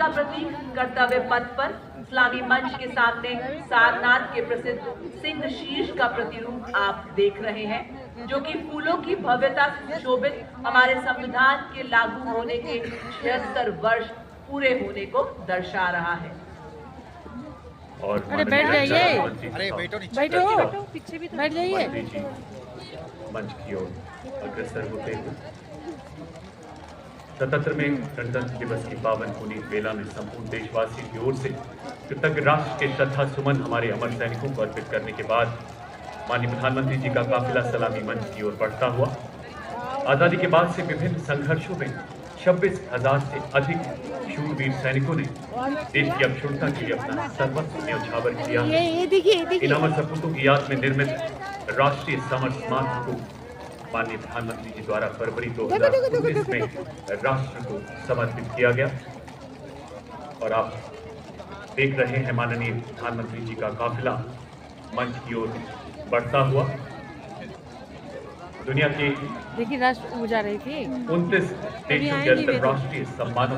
का प्रतीक कर्तव्य पथ पर इस्लामी मंच के सामने सारनाथ के प्रसिद्ध सिंह शीर्ष का प्रतिरूप आप देख रहे हैं, जो कि फूलों की भव्यता से सुशोभित हमारे संविधान के लागू होने के 76 वर्ष पूरे होने को दर्शा रहा है। और अरे बैठ जाइए, अरे बैठो बैठो, पीछे भी बैठ जाइए। मंच की ओर अग्रसर होते हुए 77 में गणतंत्र दिवस की पावन पुनीत बेला में संपूर्ण देशवासियों की ओर से कृतज्ञ राष्ट्र के श्रद्धा सुमन हमारे अमर सैनिकों को अर्पित करने के बाद माननीय प्रधानमंत्री जी का काफिला सलामी मंच की ओर बढ़ता हुआ आजादी के बाद से विभिन्न संघर्षों में 26,000 से अधिक शूरवीर सैनिकों ने देश की अक्षुण्णता के लिए अपना सर्वस्व न्यौछावर किया है। इन अमर सपूतों की याद में निर्मित राष्ट्रीय समर स्मारक को माननीय प्रधानमंत्री जी द्वारा फरवरी 2019 में राष्ट्र को समर्पित किया गया और आप देख रहे हैं माननीय प्रधानमंत्री जी का काफिला मंच की ओर बढ़ता हुआ। दुनिया के देखिए राष्ट्र पूजा रही थी 29 देशों के अंतर्राष्ट्रीय सम्मानों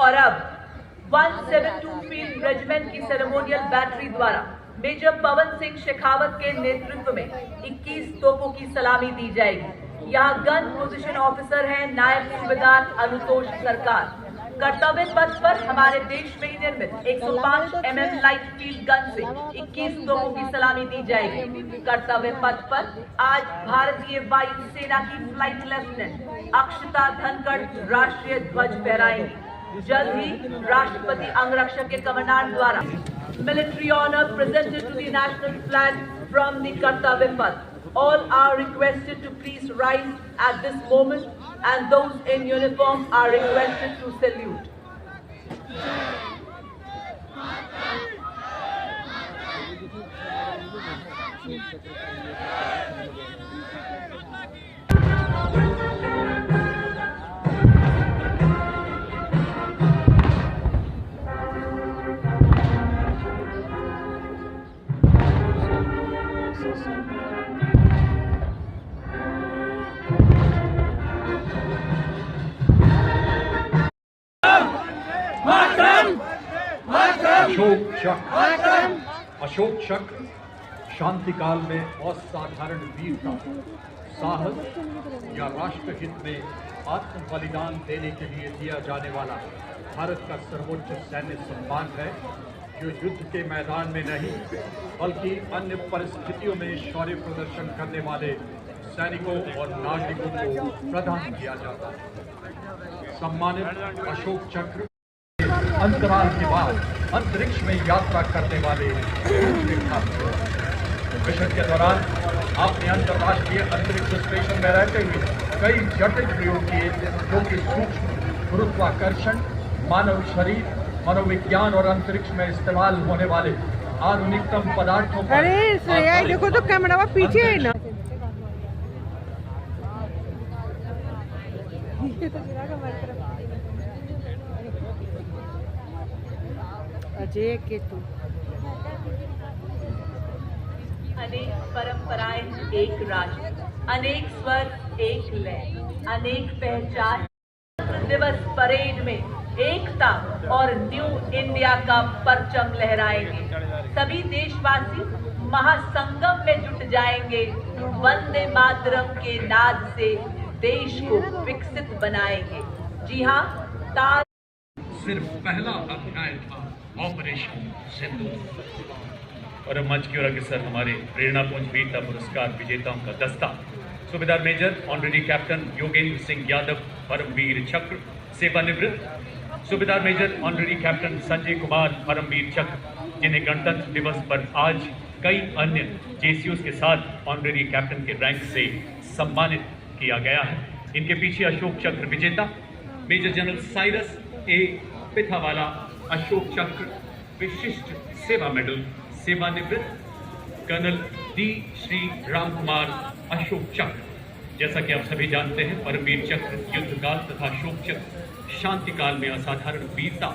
और अब 172 फील्ड रेजिमेंट की सेरेमोनियल बैटरी द्वारा मेजर पवन सिंह शेखावत के नेतृत्व में 21 तोपों की सलामी दी जाएगी। यहाँ गन पोजीशन ऑफिसर हैं नायब सूबेदार अनुतोष सरकार। कर्तव्य पथ पर हमारे देश में ही निर्मित 105 mm लाइट फील्ड गन से 21 तोपों की सलामी दी जाएगी। कर्तव्य पथ पर आज भारतीय वायु सेना की फ्लाइट लेफ्टिनेंट अक्षता धनखड़ राष्ट्रीय ध्वज फहराएंगी। जल्द ही राष्ट्रपति अंगरक्षक के कमांडेंट द्वारा military honor presented to the national flag from the Kartavya Path. All are requested to please rise at this moment, and those in uniform are requested to salute. Ashok चक्र शांति काल में असाधारण वीरता, साहस या राष्ट्र हित में आत्म बलिदान देने के लिए दिया जाने वाला भारत का सर्वोच्च सैन्य सम्मान है, जो युद्ध के मैदान में नहीं बल्कि अन्य परिस्थितियों में शौर्य प्रदर्शन करने वाले सैनिकों और नागरिकों को प्रदान किया जाता है। सम्मानित अशोक चक्र अंतराल के बाद अंतरिक्ष में यात्रा करने वाले मिशन के दौरान आपने अंतर्राष्ट्रीय अंतरिक्ष स्टेशन में रहते हुए कई जटिल प्रयोग किए, जो कि सूक्ष्म गुरुत्वाकर्षण, मानव शरीर, मनोविज्ञान और अंतरिक्ष में इस्तेमाल होने वाले आधुनिकतम पदार्थों पर। अरे देखो तो कैमरा पीछे है ना। अजय केतु। अनेक परंपराएं एक राष्ट्र, अनेक स्वर एक लय, अनेक पहचान। दिवस परेड में एकता और न्यू इंडिया का परचम लहराएंगे। सभी देशवासी महासंगम में जुट जाएंगे। वंदे मातरम के नाद से देश को विकसित बनाएंगे। जी हाँ, सिर्फ पहला अध्याय था ऑपरेशन सिंदूर। और अब मंच की ओर अग्रसर हमारे प्रेरणापुंज वीरता पुरस्कार विजेताओं का दस्ता। Subedar Major Honorary Captain Yogendra Singh Yadav Paramvir Chakra सेवानिवृत्त, Subedar Major Honorary Captain Sanjay Kumar Paramvir Chakra, जिन्हें गणतंत्र दिवस पर आज कई अन्य जेसीओस के साथ ऑनरेरी कैप्टन के रैंक से सम्मानित किया गया है। इनके पीछे अशोक चक्र विजेता मेजर जनरल साइरस ए पिथावाला अशोक चक्र विशिष्ट सेवा मेडल सेवानिवृत्त कर्नल डी श्री राम कुमार अशोक चक्र। जैसा कि आप सभी जानते हैं, परमवीर चक्र युद्ध काल तथा अशोक चक्र शांति काल में असाधारण वीरता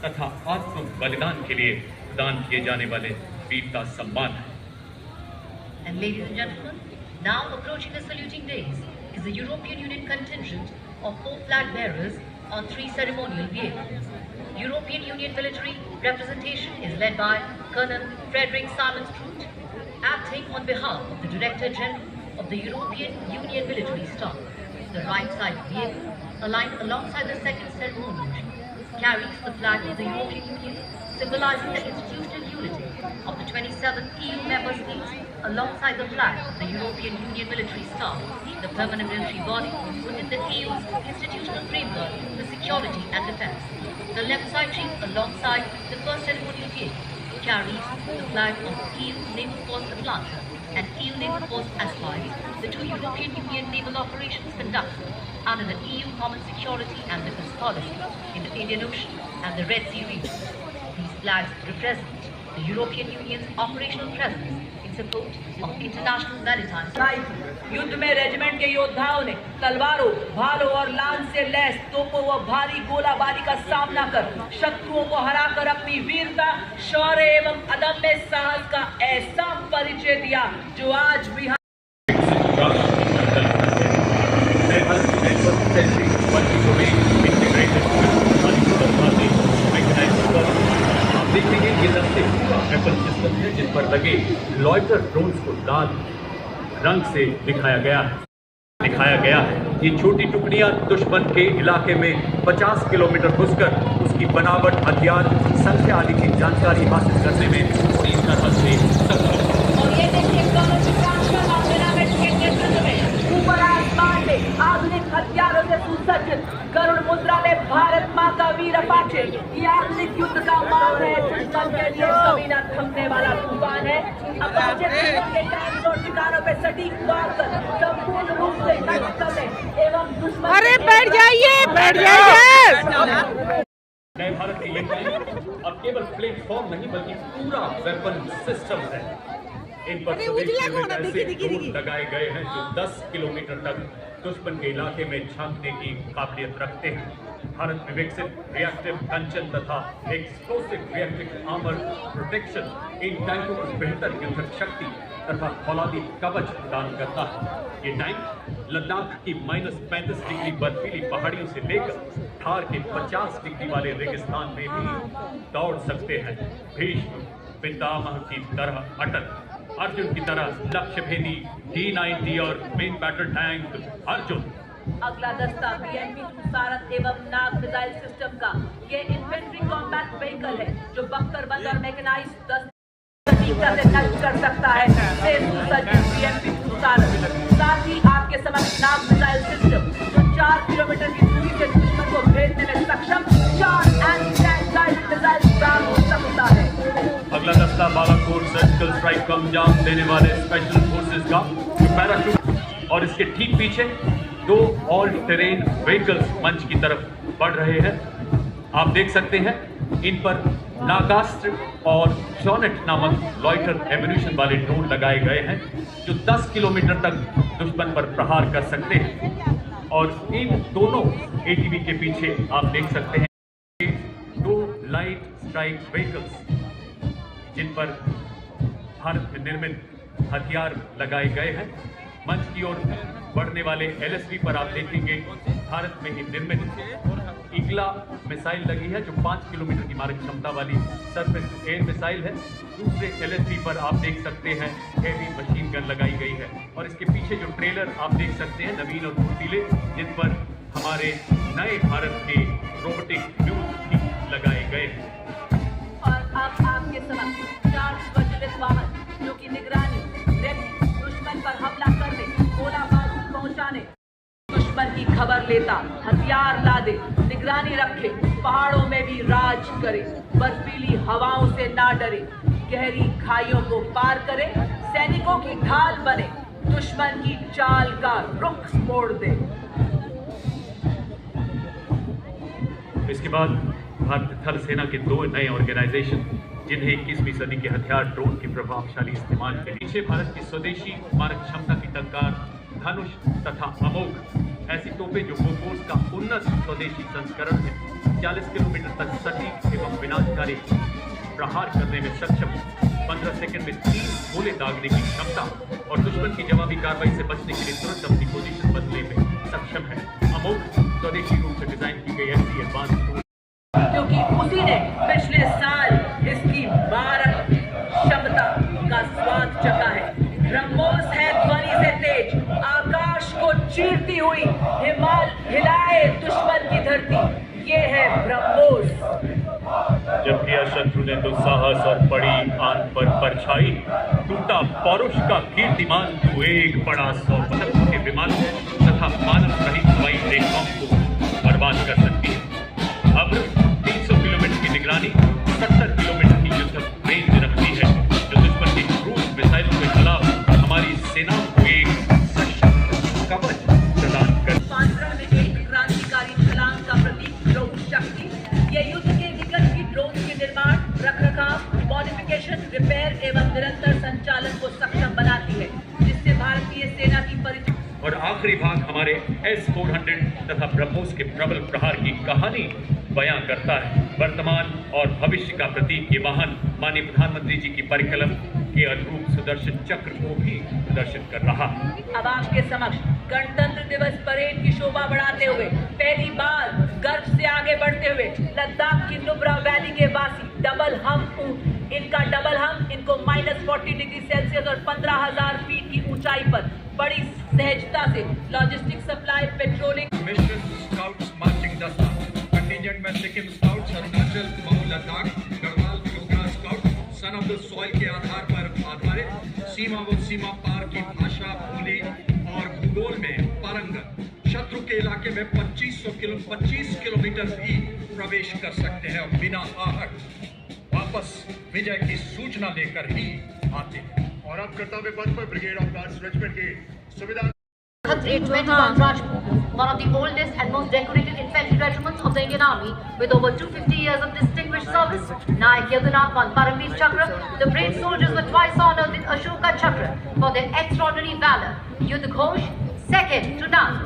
तथा आत्म बलिदान के लिए प्रदान किए जाने वाले वीरता सम्मान है। And ladies and gentlemen, now approaching the saluting days is the European Union contingent of 4 flag bearers on 3 ceremonial vehicles. European Union military representation is led by Colonel Frederick Simons-Trout, acting on behalf of the Director General of the European Union military staff. The right side vehicle, aligned alongside the second ceremonial tree, carries the flag of the European Union, symbolizing the institutional unity of the 27 EU member states alongside the flag of the European Union military staff, the permanent military body within the EU's institutional framework for security and defence. The left side tree alongside the first ceremonial vehicle carries the flag of EU Naval Force Atlanta and EU Naval Force Aspire, the 2 European Union naval operations conducted under the EU Common Security and Defence Policy in the Indian Ocean and the Red Sea region. These flags represent the European Union's operational presence in support of international maritime. युद्ध में regiment के योद्धाओं ने तलवारों, भालों और lance से lace तोपों व भारी गोलाबारी का सामना कर शत्रुओं को हराकर अपनी वीरता, शौर्य एवं अदम्य साहस का ऐसा परिचय दिया जो आज भी देखेंगे ये दस्ते वेपन सिस्टम है जिस पर लगे लॉयटर ड्रोन्स को लाल रंग से दिखाया गया है। ये छोटी टुकड़ियां दुश्मन के इलाके में 50 किलोमीटर घुसकर उसकी बनावट, हथियार, संख्या आदि की जानकारी हासिल करने में पूरी तरह से सक्षम है। और ये देखिए के नेतृत्व में ऊपर आसमान में आधुनिक हथियारों से सुसज्जित गरुड़ मुद्रा में भारत मां का वीर अपाचे। ये आधुनिक युद्ध का मार्ग है, दुश्मन के लिए कभी न थमने वाला तूफान है। अपाचे के टैंक और ठिकानों पे सटीक वार कर संपूर्ण रूप से नष्ट करने एवं दुश्मन। अरे बैठ जाइए। नए भारत के ये टैंक अब केवल प्लेटफॉर्म नहीं बल्कि पूरा वेपन सिस्टम है। इन पर ऐसे ड्रोन लगाए गए हैं जो 10 किलोमीटर तक दुश्मन के इलाके में झांकने की काबिलियत रखते हैं। भारत में विकसित रिएक्टिव कंचन तथा explosive reactive armour protection in टैंकों को बेहतर युद्धक शक्ति तथा फौलादी कवच प्रदान करता है। ये टैंक लद्दाख की -35 डिग्री बर्फीली पहाड़ियों से लेकर थार के 50 डिग्री वाले रेगिस्तान में भी दौड़ सकते हैं। भीष्म पितामह की तरह अटल, अर्जुन की तरह लक्ष्य भेदी D-90 और मेन बैटल टैंक अर्जुन। अगला दस्ता BMP-2 सारथ एवं नाग मिसाइल सिस्टम का ये इन्फेंट्री कॉम्बैट व्हीकल है जो बख्तरबंद और मैकेनाइज्ड सटीकता से नष्ट कर सकता है। BMP-2 सारथ साथ ही आपके समक्ष नाग मिसाइल सिस्टम जो 4 किलोमीटर की दूरी से दुश्मन को भेजने में सक्षम 4 एंटी टैंक गाइडेड मिसाइल प्राप्त हो सकता है। अगला दस्ता बालाकोट सर्जिकल स्ट्राइक को अंजाम देने वाले स्पेशल फोर्सेस का जो पैराशूट और इसके ठीक पीछे 2 ऑल टेरेन व्हीकल्स मंच की तरफ बढ़ रहे हैं। आप देख सकते हैं इन पर नागास्त्र और शॉनेट नामक लॉयटर एम्यूनिशन वाले ड्रोन लगाए गए हैं जो 10 किलोमीटर तक दुश्मन पर प्रहार कर सकते हैं। और इन दोनों ATV के पीछे आप देख सकते हैं 2 लाइट स्ट्राइक व्हीकल्स जिन पर भारत में निर्मित हथियार लगाए गए हैं। मंच की ओर बढ़ने वाले LSV पर आप देखेंगे भारत में ही निर्मित ईगला मिसाइल लगी है जो 5 किलोमीटर की मारक क्षमता वाली सरफेस एयर मिसाइल है। दूसरे LSV पर आप देख सकते हैं हेवी मशीन गन लगाई गई है। और इसके पीछे जो ट्रेलर आप देख सकते हैं नवीन और फुर्तीले, जिन पर हमारे नए भारत के रोबोटिक व्यूज लगाए गए हैं। और अब आपके समक्ष 4 स्वचालित वाहन जो कि निगरानी, दुश्मन पर हमला करने, गोला बारूद पहुंचाने, दुश्मन की खबर लेता, हथियार लादे, निगरानी रखे, पहाड़ों में भी राज करे, बर्फीली हवाओं से ना डरे, गहरी खाइयों को पार करे, सैनिकों की ढाल बने, दुश्मन की चाल का रुख मोड़ दे। इसके बाद भारतीय थल सेना के 2 नए ऑर्गेनाइजेशन जिन्हें 21वीं सदी के हथियार ड्रोन के प्रभावशाली इस्तेमाल के पीछे भारत की स्वदेशी मारक क्षमता की टक्कर धनुष तथा अमोघ ऐसी तोपें जो बोफोर्स का उन्नत स्वदेशी संस्करण है। 40 किलोमीटर तक सटीक एवं विनाशकारी प्रहार करने में सक्षम, 15 सेकंड में 3 गोले दागने की क्षमता और दुश्मन की जवाबी कार्रवाई से बचने के लिए तुरंत अपनी पोजीशन बदलने में सक्षम है। अमोघ स्वदेशी रूप से डिजाइन की गई ऐसी एडवांस टूल, क्योंकि उसी ने पिछले साल इसकी मारक क्षमता का स्वाद चखा है। ब्रह्मोस है ध्वनि से तेज, आकाश को चीरती हुई हिलाए दुश्मन की धरती, ये है ब्रह्मोस। जब किया शत्रु ने तो साहस और पड़ी आन पर परछाई, टूटा पौरुष का कीर्तिमान, तू एक बड़ा 100 पतंग के विमान तथा मानव रहित हवाई रेखाओं को बर्बाद कर सकती है। अब 300 किलोमीटर की निगरानी, 70 किलोमीटर की युद्ध रेंज रखती है, जो दुश्मन की क्रूज मिसाइलों के खिलाफ हमारी सेनाओं को एक सशक्त कवच प्रदान कर। रूपांतरण में एक क्रांतिकारी छलांग का प्रतीक ड्रोन शक्ति, ये युद्ध के विकल्प की ड्रोन के निर्माण, रखरखाव, मॉडिफिकेशन, रिपेयर एवं निरंतर संचालन को सक्षम बनाती है, जिससे भारतीय सेना की परिचय। और आखिरी भाग हमारे S-400 तथा ब्रह्मोस के प्रबल प्रहार की कहानी बयां करता है। वर्तमान और भविष्य का प्रतीक ये वाहन माननीय प्रधानमंत्री जी की परिकलम के अनुरूप सुदर्शन चक्र को भी प्रदर्शित कर रहा है। अब आपके समक्ष गणतंत्र दिवस परेड की शोभा बढ़ाते हुए पहली बार गर्व से आगे बढ़ते हुए लद्दाख की नुब्रा वैली के वासी डबल हम ऊंट, इनका डबल हम इनको -40 डिग्री सेल्सियस और 15,000 फीट की ऊंचाई पर बड़ी सहजता से logistic supply, patrolling. Mission scouts marching दस्ता कंटिजेंट में Sikkim scouts, Arunachal, Kumaon, Ladakh, Garhwal, Dogra scout, son of the soil के आधार पर आधारित सीमा व सीमा पार की भाषा, बोली और भूगोल में पारंगत, शत्रु के इलाके में 25 किलोमीटर भी प्रवेश कर सकते हैं और बिना आहट वापस विजय की सूचना लेकर ही आते हैं। और अब कर्तव्य पथ पर ब्रिगेड ऑफ गार्ड्स रेजिमेंट के सुबेदार Regiment on Rajput, one of the oldest and most decorated infantry regiments of the Indian Army, with over 250 years of distinguished service. Naik Yadunathan won Paramveer Chakra. The brave soldiers were twice honored with Ashoka Chakra for their extraordinary valor. Yudh Ghosh, second to none.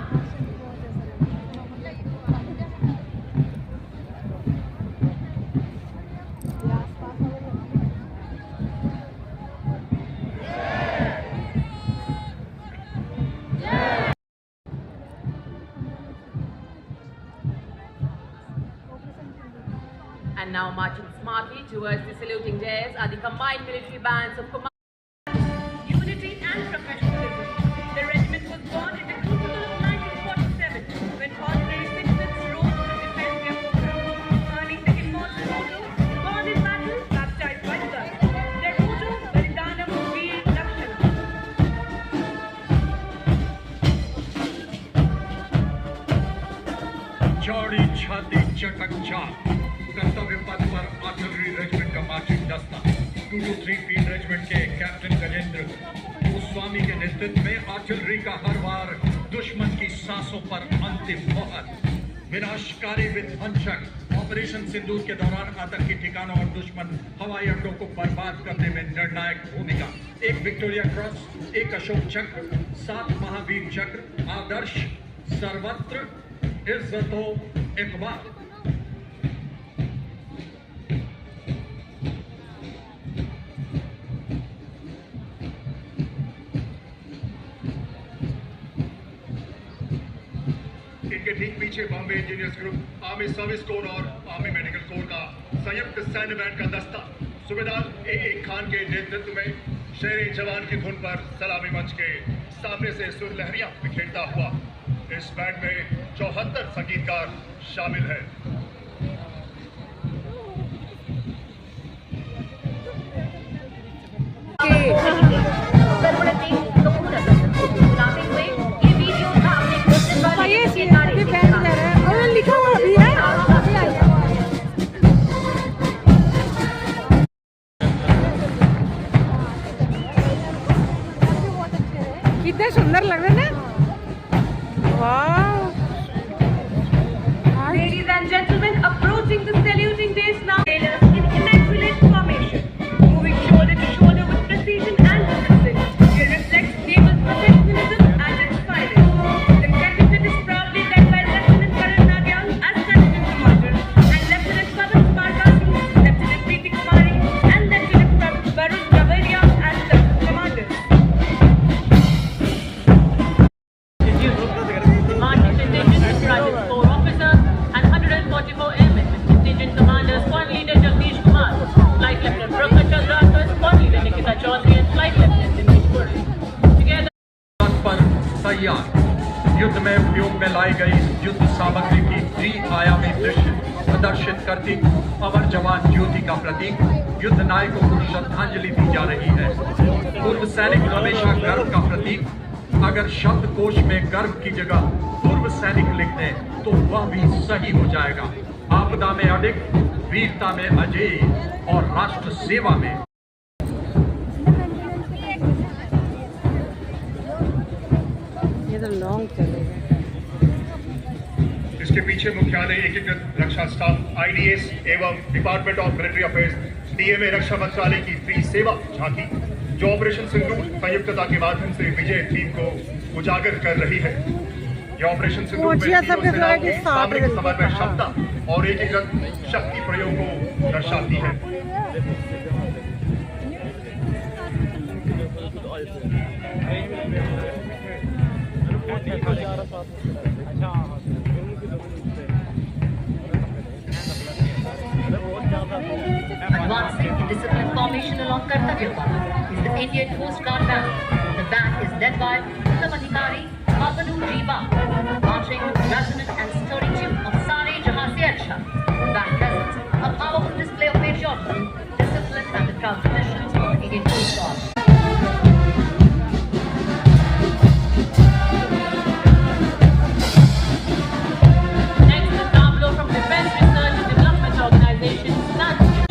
And now marching smartly towards the saluting dais are the combined military bands of command. Unity and professionalism. The regiment was born in the crucible of 1947 when ordinary citizens rose to defend their homeland. Early second forces motto, born in battle, baptized by the blood. Their motto, Balidanam Veer Lakshana. चौड़ी छाती चटक चाक, कर्तव्य पथ पर artillery regiment का marching दस्ता 223 field regiment के captain Gajendra Goswami के नेतृत्व में आर्टिलरी का हर बार दुश्मन की सांसों पर अंतिम मोहर। विनाशकारी विध्वंसक ऑपरेशन सिंदूर के दौरान आतंकी ठिकानों और दुश्मन हवाई अड्डों को बर्बाद करने में निर्णायक भूमिका। एक विक्टोरिया क्रॉस, एक अशोक चक्र, 7 महावीर चक्र, आदर्श सर्वत्र इज्जतो इकबाल। इनके ठीक पीछे Bombay engineers group, army service corps और आर्मी मेडिकल कोर का संयुक्त सैन्य बैंड का दस्ता सुबेदार A.A. खान के नेतृत्व में शेर जवान की धुन पर सलामी मंच के सामने से सुरलहरियां बिखेरता हुआ। इस बैंड में 74 संगीतकार शामिल हैं। लिखा हुआ भी है। कितने सुंदर लग रहे हैं ना। वाह। Ladies and gentlemen, प्रदर्शित करती अमर जवान ज्योति का प्रतीक युद्ध नायकों को श्रद्धांजलि दी जा रही है। पूर्व सैनिक हमेशा गर्व का प्रतीक। अगर शब्दकोश में गर्व की जगह पूर्व सैनिक लिख दें तो वह भी सही हो जाएगा। आपदा में अडिग, वीरता में अजेय और राष्ट्र सेवा में। ये तो लॉन्ग चलेगा। इसके पीछे मुख्यालय एकीकृत रक्षा स्टाफ आईडीएस एवं department of military affairs DMA रक्षा मंत्रालय की फ्री सेवा झांकी जो ऑपरेशन सिंदूर संयुक्तता के माध्यम से विजय थीम को उजागर कर रही है। यह ऑपरेशन सिंदूर में तीनों सेनाओं की सामरिक समन्वय क्षमता और एकीकृत शक्ति प्रयोग को दर्शाती है। Advancing in discipline formation along Kartavya Path is the Indian Coast Guard Band. The band is led by Uttam Adhikari Babanu Jiba, marching to the resonant and sturdy tune of Sare Jahan Se Acha. The band presents a powerful display of patriotism, discipline and the proud traditions of the Indian Coast Guard.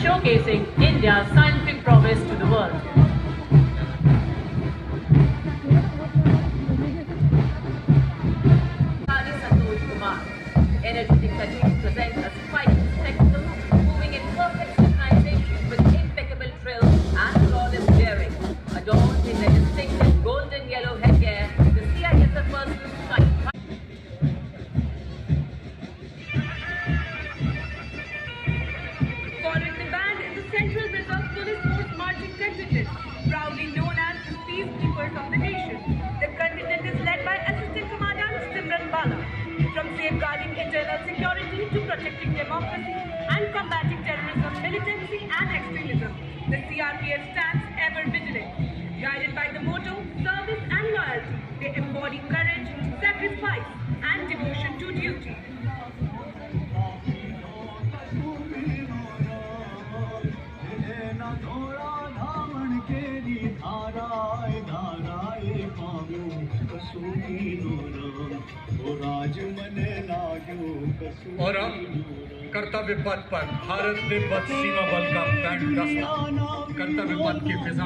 Showcasing India's scientific prowess to the world. Santosh Kumar, energetic technique presents a striking spectacle, moving in perfect synchronization with impeccable drill and flawless daring. Adorned in their distinctive golden yellow headgear, the CISF personnel strike. Following the band is the Central Reserve Police Force marching contingent, proudly known as the peacekeepers of the nation. The contingent is led by Assistant Commandant Simran Bala. From safeguarding internal security to protecting democracy and combating terrorism, militancy and extremism, the CRPF stands ever vigilant. Guided by the motto, service and loyalty, they embody courage, sacrifice and devotion to duty. और अब कर्तव्य पथ पर भारत तिब्बत सीमा बल का band दस्ता कर्तव्य पथ की फिजा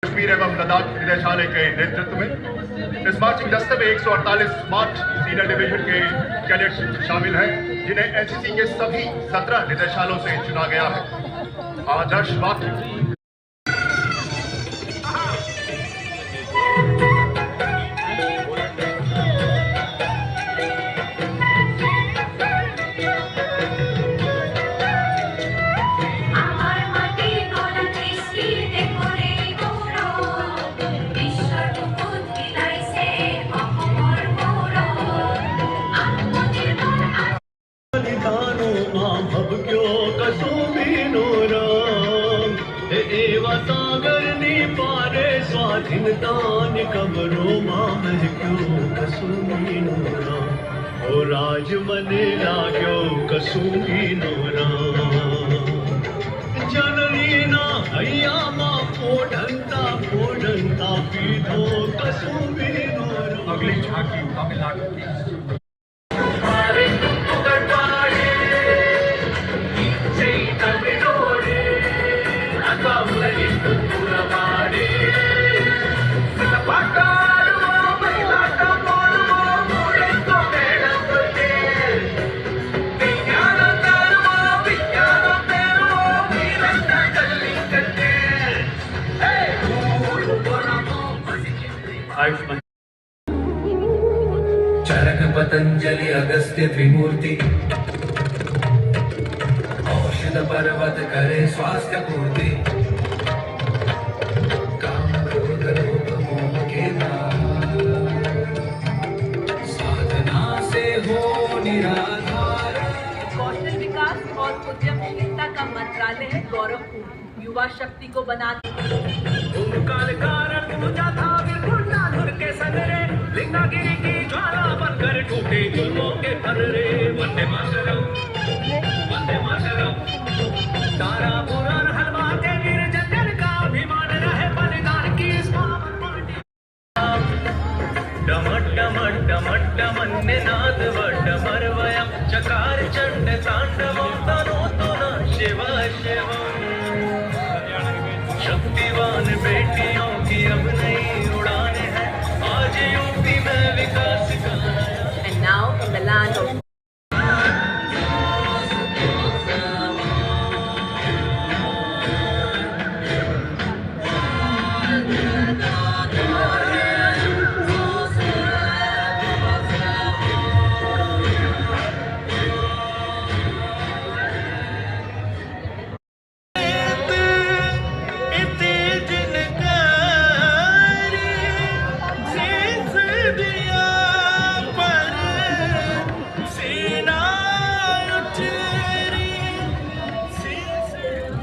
कश्मीर एवं लद्दाख निदेशालय के नेतृत्व में इस मार्चिंग दस्ते में 148 स्मार्ट सीनियर डिवीजन के कैडेट्स शामिल हैं, जिन्हें एनसीसी के सभी 17 निदेशालयों से चुना गया है। आदर्श वाक्य राज मने लाग्यो कसुमी नोरा जननी ना हैया मा पोढ़ंता पीधो कसुमी नोरा। अगली झांकी तमिलनाडु की चरक पतंजलि अगस्त्य त्रिमूर्ति औषध पर्वत करे स्वास्थ्य पूर्ति काम क्रोध लोभ मोह के साधना से हो निराधार। कौशल विकास और उद्यमशीलता का मंत्रालय है गौरवपूर्ण युवा शक्ति को बनाने लिंगागिरी की ज्वाला बनकर टूटे जुल्मों के फर्रे वंदे मातरम तारापुर और हलवा के वीर जंगल का अभिमान रहे बलिदान की इस पावन माटी। डमट डमट डमट डमन्ने नाद वडमरवयं चकार चंड तांडवं तनोतु न शिव शिव। शक्तिवान बेटियों की अब नई उड़ाने हैं, आज यूपी में विकास का नया। And now from the land of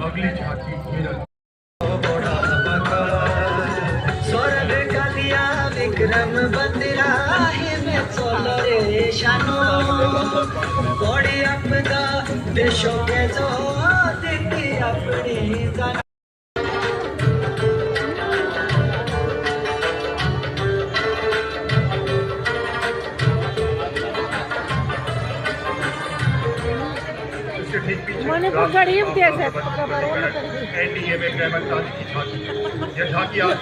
अगली झांकी मेरठ। स्वर्ग का दिया विक्रम बंदिरा में चल रे शानो बड़ी आपदा देशों के जो देखी अपनी जान। मणिपुर गरीब देश है। एनडीए में गृह मंत्रालय की झांकी। यह झांकी आज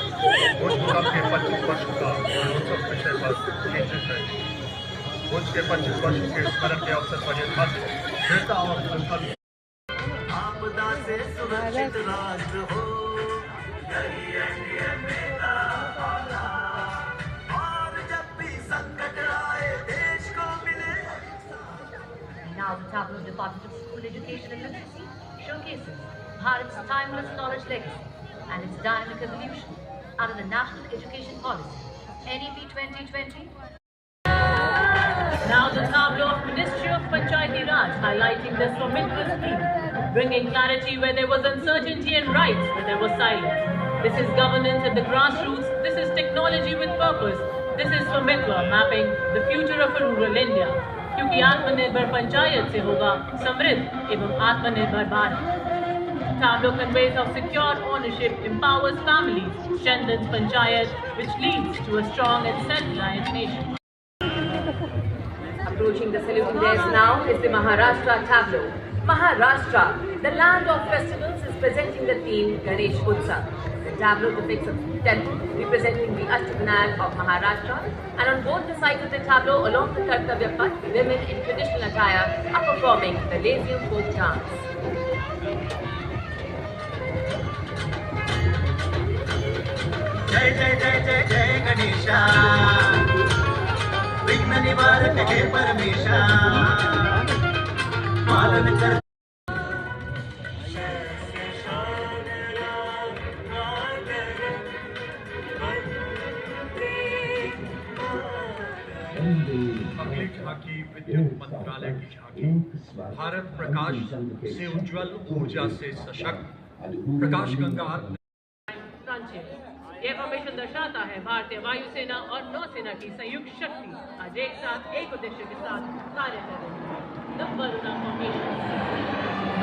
भोजपुर के 25 वर्षों का महोत्सव विषय पर केंद्रित है। भोज के 25 वर्षों के स्मरण के अवसर पर यह झांकी स्थिरता और संकल्प आपदा से सुरक्षित राष्ट्र हो, यही एनडीए में का वादा। और जब भी संकट आए देश को मिले। Now the tableau of Department of School Education and Literacy showcases Bharat's timeless knowledge legacy and its dynamic evolution under the National Education Policy, NEP 2020. Now the tableau of Ministry of Panchayati Raj highlighting the Swamitva scheme, bringing clarity where there was uncertainty and rights where there was silence. This is governance at the grassroots. This is technology with purpose. This is Swamitva mapping the future of a rural India. क्योंकि आत्मनिर्भर पंचायत से होगा समृद्ध एवं आत्मनिर्भर Bharat. Tableau conveys how secure ownership empowers families, strengthens panchayat, which leads to a strong and self-reliant nation. approaching the saluting dais now is the Maharashtra tableau. Maharashtra, the land of festivals, is presenting the theme Ganesh Utsav. The tableau depicts a temple representing the Ashtavinayak of Maharashtra, and on both the sides of the tableau along the Kartavya Path, women in traditional attire are performing the Lazium folk dance. जय जय जय जय जय गणेशा, विघ्न निवारक हे परमेशा, पालन कर। अगली झांकी विद्युत मंत्रालय की झांकी। भारत प्रकाश से उज्जवल, ऊर्जा से सशक्त, प्रकाश गंगा। यह फॉर्मेशन दर्शाता है भारतीय वायुसेना और नौसेना की संयुक्त शक्ति आज एक साथ एक उद्देश्य के साथ कार्य कर रही है. The Varuna formation.